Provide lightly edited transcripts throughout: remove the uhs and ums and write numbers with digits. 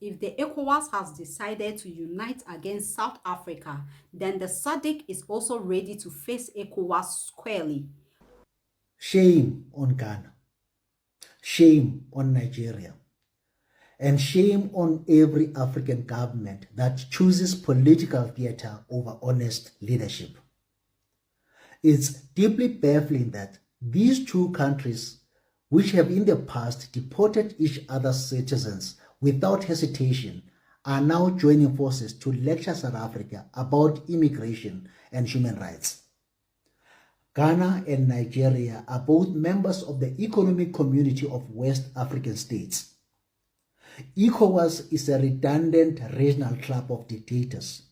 if the ECOWAS has decided to unite against South Africa, then the SADC is also ready to face ECOWAS squarely. Shame on Ghana, shame on Nigeria, and shame on every African government that chooses political theater over honest leadership. It's deeply baffling that these two countries, which have in the past deported each other's citizens without hesitation, are now joining forces to lecture South Africa about immigration and human rights. Ghana and Nigeria are both members of the Economic Community of West African States. ECOWAS is a redundant regional club of dictators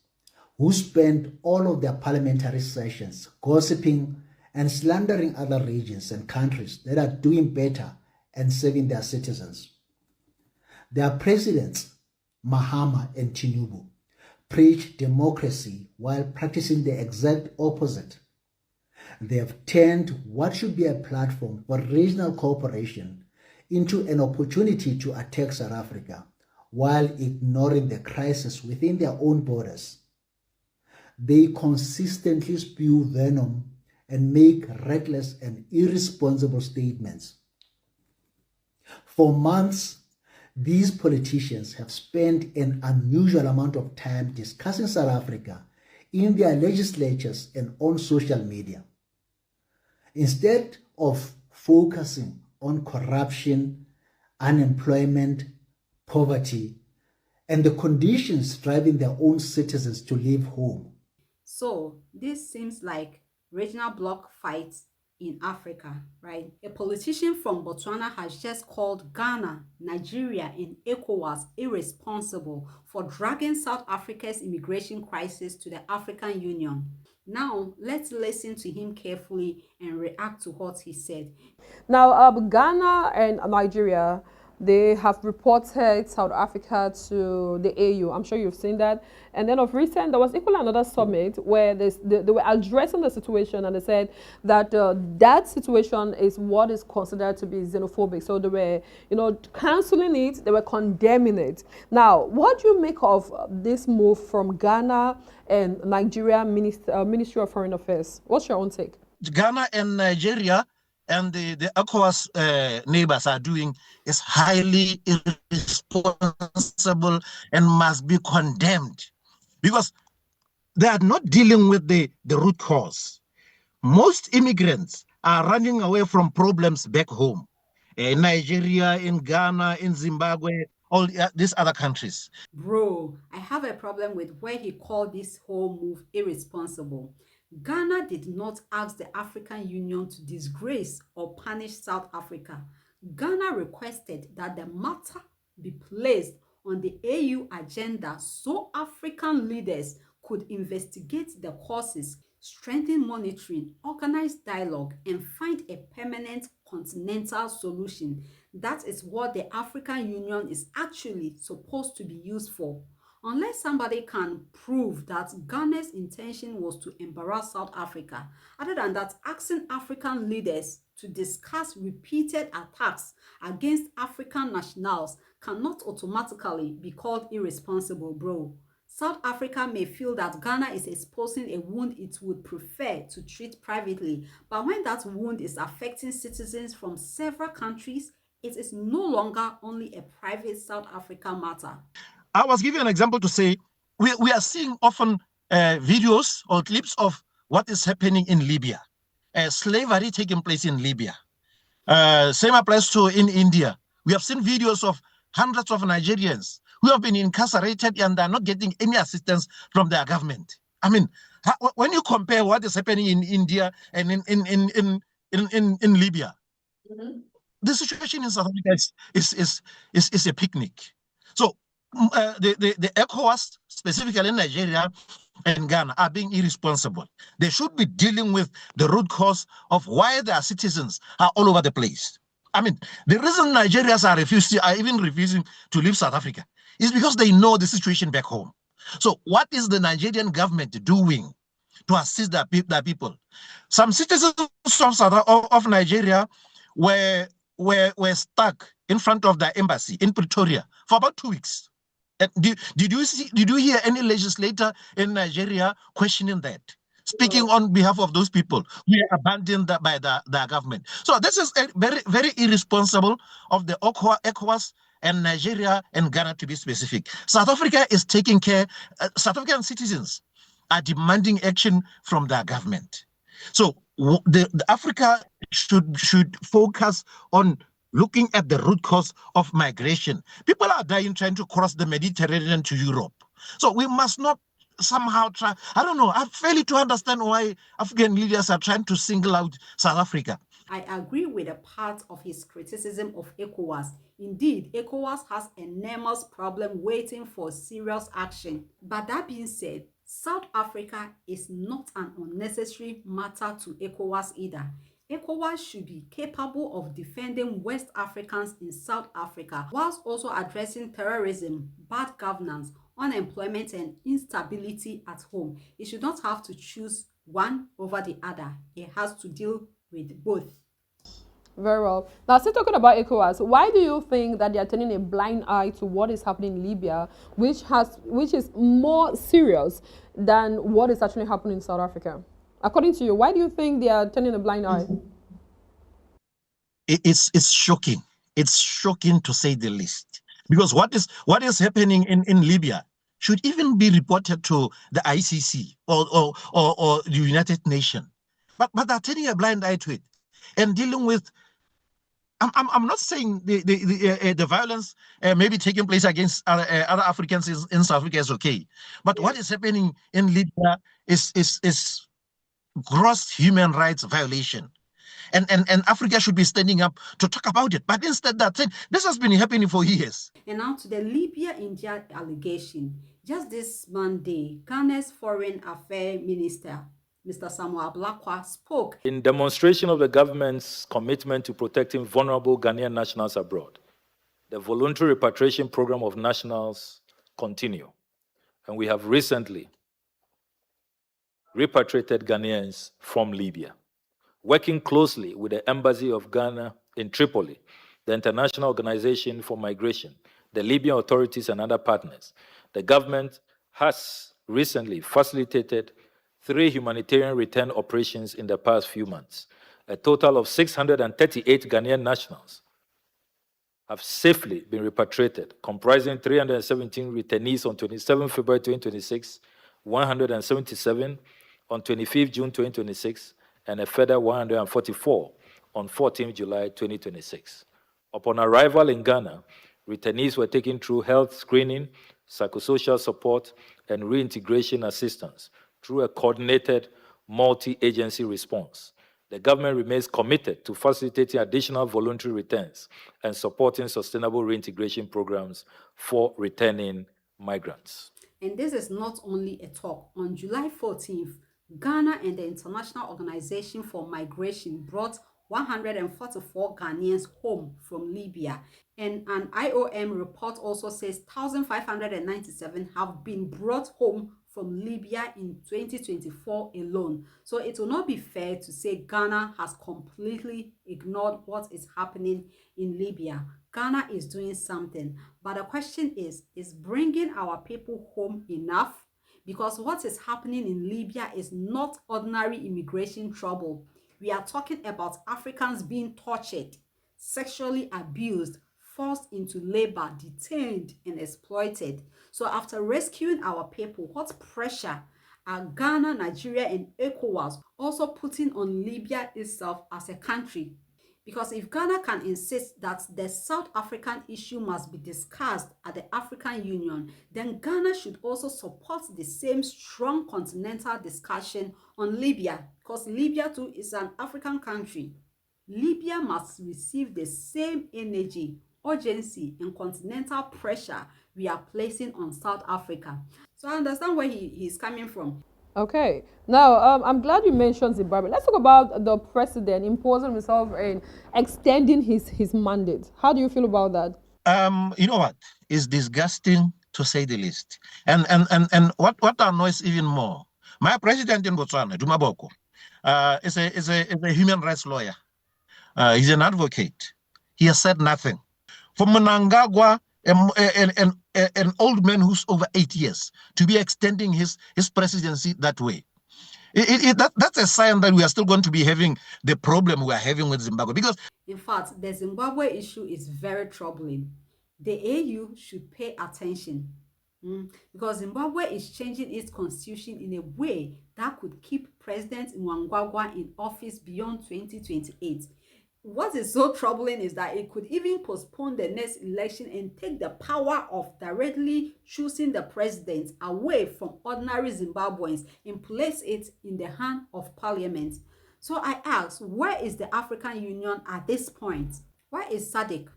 who spend all of their parliamentary sessions gossiping and slandering other regions and countries that are doing better and serving their citizens. Their presidents, Mahama and Tinubu, preach democracy while practicing the exact opposite. They have turned what should be a platform for regional cooperation into an opportunity to attack South Africa while ignoring the crisis within their own borders. They consistently spew venom and make reckless and irresponsible statements. For months, these politicians have spent an unusual amount of time discussing South Africa in their legislatures and on social media. Instead of focusing on corruption, unemployment, poverty, and the conditions driving their own citizens to leave home. So this seems like regional bloc fights in Africa, right? A politician from Botswana has just called Ghana, Nigeria, and ECOWAS irresponsible for dragging South Africa's immigration crisis to the African Union. Now, let's listen to him carefully and react to what he said. Now, Ghana and Nigeria, they have reported South Africa to the AU. I'm sure you've seen that. And then of recent, there was equally another summit where they were addressing the situation, and they said that that situation is what is considered to be xenophobic. So they were, canceling it, they were condemning it. Now, what do you make of this move from Ghana and Nigeria Ministry of Foreign Affairs? What's your own take? Ghana and Nigeria and the ECOWAS neighbors are doing is highly irresponsible and must be condemned, because they are not dealing with the root cause. Most immigrants are running away from problems back home, in Nigeria, in Ghana, in Zimbabwe, all these other countries. Bro, I have a problem with where he called this whole move irresponsible. Ghana did not ask the African Union to disgrace or punish South Africa. Ghana requested that the matter be placed on the AU agenda so African leaders could investigate the causes, strengthen monitoring, organize dialogue, and find a permanent continental solution. That is what the African Union is actually supposed to be used for. Unless somebody can prove that Ghana's intention was to embarrass South Africa, other than that, asking African leaders to discuss repeated attacks against African nationals cannot automatically be called irresponsible, bro. South Africa may feel that Ghana is exposing a wound it would prefer to treat privately, but when that wound is affecting citizens from several countries, it is no longer only a private South Africa matter. I was giving an example to say we are seeing often videos or clips of what is happening in Libya, slavery taking place in Libya. Same applies to in India. We have seen videos of hundreds of Nigerians who have been incarcerated and are not getting any assistance from their government. I mean, when you compare what is happening in India and in Libya, the situation in South Africa is a picnic. So the ECOWAS, specifically in Nigeria and Ghana, are being irresponsible. They should be dealing with the root cause of why their citizens are all over the place. I mean, the reason Nigerians are even refusing to leave South Africa is because they know the situation back home. So what is the Nigerian government doing to assist their people? Some citizens of Nigeria were stuck in front of the embassy in Pretoria for about 2 weeks. Did you hear any legislator in Nigeria questioning that? Speaking on behalf of those people who are abandoned by the government. So this is very, very irresponsible of the ECOWAS and Nigeria and Ghana, to be specific. South Africa is taking care. South African citizens are demanding action from their government. So the Africa should focus on looking at the root cause of migration. People are dying trying to cross the Mediterranean to Europe. So we must not somehow try. I don't know. I fail to understand why African leaders are trying to single out South Africa. I agree with a part of his criticism of ECOWAS. Indeed, ECOWAS has an enormous problem waiting for serious action. But that being said, South Africa is not an unnecessary matter to ECOWAS either. ECOWAS should be capable of defending West Africans in South Africa whilst also addressing terrorism, bad governance, unemployment and instability at home. It should not have to choose one over the other. It has to deal with both. Very well. Now, still talking about ECOWAS, why do you think that they are turning a blind eye to what is happening in Libya, which is more serious than what is actually happening in South Africa? According to you, why do you think they are turning a blind eye? It's shocking. It's shocking to say the least. Because what is happening in Libya should even be reported to the ICC or the United Nations. But they're turning a blind eye to it and dealing with. I'm not saying the violence maybe taking place against other Africans in South Africa is okay, but what is happening in Libya is gross human rights violation. And Africa should be standing up to talk about it. But instead, this has been happening for years. And now to the Libya-India allegation. Just this Monday, Ghana's Foreign Affairs Minister, Mr. Samuel Blakwa, spoke in demonstration of the government's commitment to protecting vulnerable Ghanaian nationals abroad. The voluntary repatriation program of nationals continue, and we have recently repatriated Ghanaians from Libya. Working closely with the Embassy of Ghana in Tripoli, the International Organization for Migration, the Libyan authorities and other partners, the government has recently facilitated 3 humanitarian return operations in the past few months. A total of 638 Ghanaian nationals have safely been repatriated, comprising 317 returnees on 27 February 2026, 177 on 25 June 2026, and a further 144 on 14 July 2026. Upon arrival in Ghana, returnees were taken through health screening, psychosocial support, and reintegration assistance through a coordinated multi-agency response. The government remains committed to facilitating additional voluntary returns and supporting sustainable reintegration programs for returning migrants. And this is not only a talk. On July 14th, Ghana and the International Organization for Migration brought 144 Ghanaians home from Libya. And an IOM report also says 1,597 have been brought home from Libya in 2024 alone. So it will not be fair to say Ghana has completely ignored what is happening in Libya. Ghana is doing something. But the question is bringing our people home enough? Because what is happening in Libya is not ordinary immigration trouble. We are talking about Africans being tortured, sexually abused, forced into labor, detained, and exploited. So after rescuing our people, what pressure are Ghana, Nigeria, and ECOWAS also putting on Libya itself as a country? Because if Ghana can insist that the South African issue must be discussed at the African Union, then Ghana should also support the same strong continental discussion on Libya, because Libya too is an African country. Libya must receive the same energy, urgency, and continental pressure we are placing on South Africa. So I understand where he's coming from. Okay. Now, I'm glad you mentioned Zimbabwe. Let's talk about the president imposing himself and extending his mandate. How do you feel about that? You know what? It's disgusting to say the least. And what annoys even more, my president in Botswana, Duma Boko, is a human rights lawyer. He's an advocate. He has said nothing. For Mnangagwa an old man who's over 8 years to be extending his presidency that way. That's a sign that we are still going to be having the problem we are having with Zimbabwe. Because, in fact, the Zimbabwe issue is very troubling. The AU should pay attention. Because Zimbabwe is changing its constitution in a way that could keep President Mnangagwa in office beyond 2028. What is so troubling is that it could even postpone the next election and take the power of directly choosing the president away from ordinary Zimbabweans and place it in the hand of parliament. So I ask, where is the African Union at this point? Where is SADC?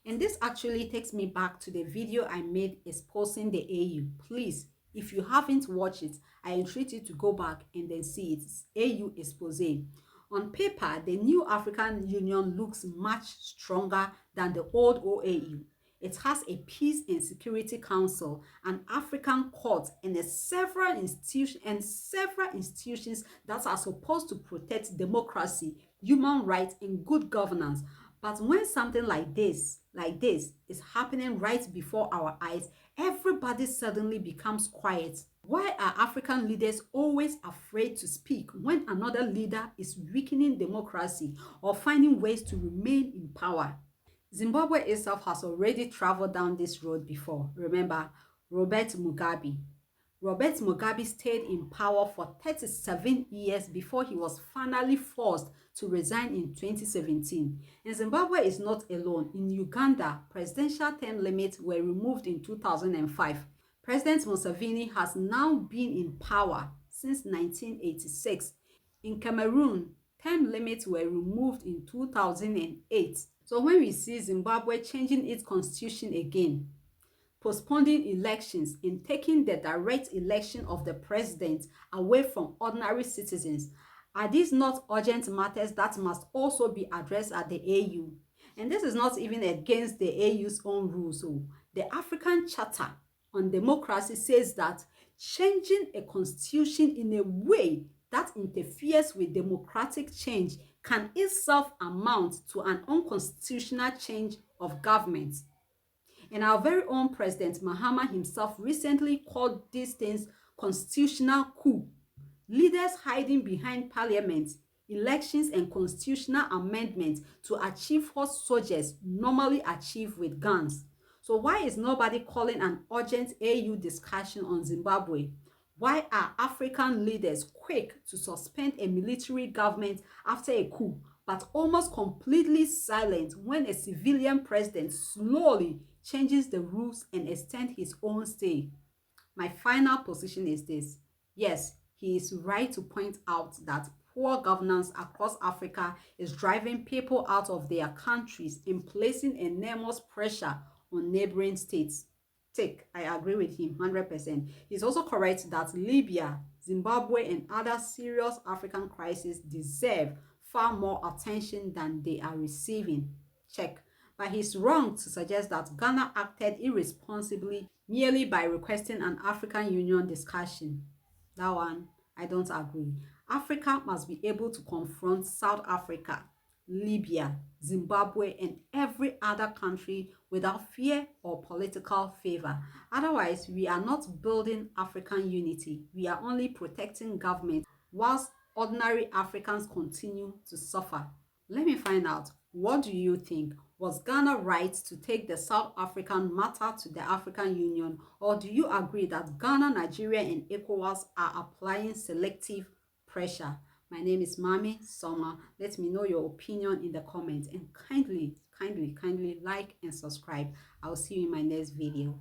And this actually takes me back to the video I made exposing the AU. Please, if you haven't watched it, I entreat you to go back and then see it. It's AU expose. On paper, the new African Union looks much stronger than the old OAU. It has a Peace and Security Council, an African court, and several institutions that are supposed to protect democracy, human rights, and good governance. But when something like this is happening right before our eyes, everybody suddenly becomes quiet. Why are African leaders always afraid to speak when another leader is weakening democracy or finding ways to remain in power? Zimbabwe itself has already traveled down this road before. Remember, Robert Mugabe. Robert Mugabe stayed in power for 37 years before he was finally forced to resign in 2017. And Zimbabwe is not alone. In Uganda, presidential term limits were removed in 2005. President Museveni has now been in power since 1986. In Cameroon, term limits were removed in 2008. So when we see Zimbabwe changing its constitution again, postponing elections and taking the direct election of the president away from ordinary citizens, are these not urgent matters that must also be addressed at the AU? And this is not even against the AU's own rules. So the African Charter on Democracy says that changing a constitution in a way that interferes with democratic change can itself amount to an unconstitutional change of government. And our very own President Mahama himself recently called these things constitutional coup. Leaders hiding behind parliament, elections, and constitutional amendments to achieve what soldiers normally achieve with guns. So why is nobody calling an urgent AU discussion on Zimbabwe? Why are African leaders quick to suspend a military government after a coup, but almost completely silent when a civilian president slowly changes the rules and extends his own stay? My final position is this. Yes, he is right to point out that poor governance across Africa is driving people out of their countries and placing enormous pressure on neighboring states. I agree with him 100%. He's also correct that Libya, Zimbabwe, and other serious African crises deserve far more attention than they are receiving. But he's wrong to suggest that Ghana acted irresponsibly merely by requesting an African Union discussion. That one, I don't agree. Africa must be able to confront South Africa, Libya, Zimbabwe, and every other country without fear or political favor. Otherwise, we are not building African unity. We are only protecting government whilst ordinary Africans continue to suffer. Let me find out, what do you think? Was Ghana right to take the South African matter to the African Union, or do you agree that Ghana, Nigeria, and ECOWAS are applying selective pressure? My name is Mami Soma. Let me know your opinion in the comments, and kindly like and subscribe. I'll see you in my next video.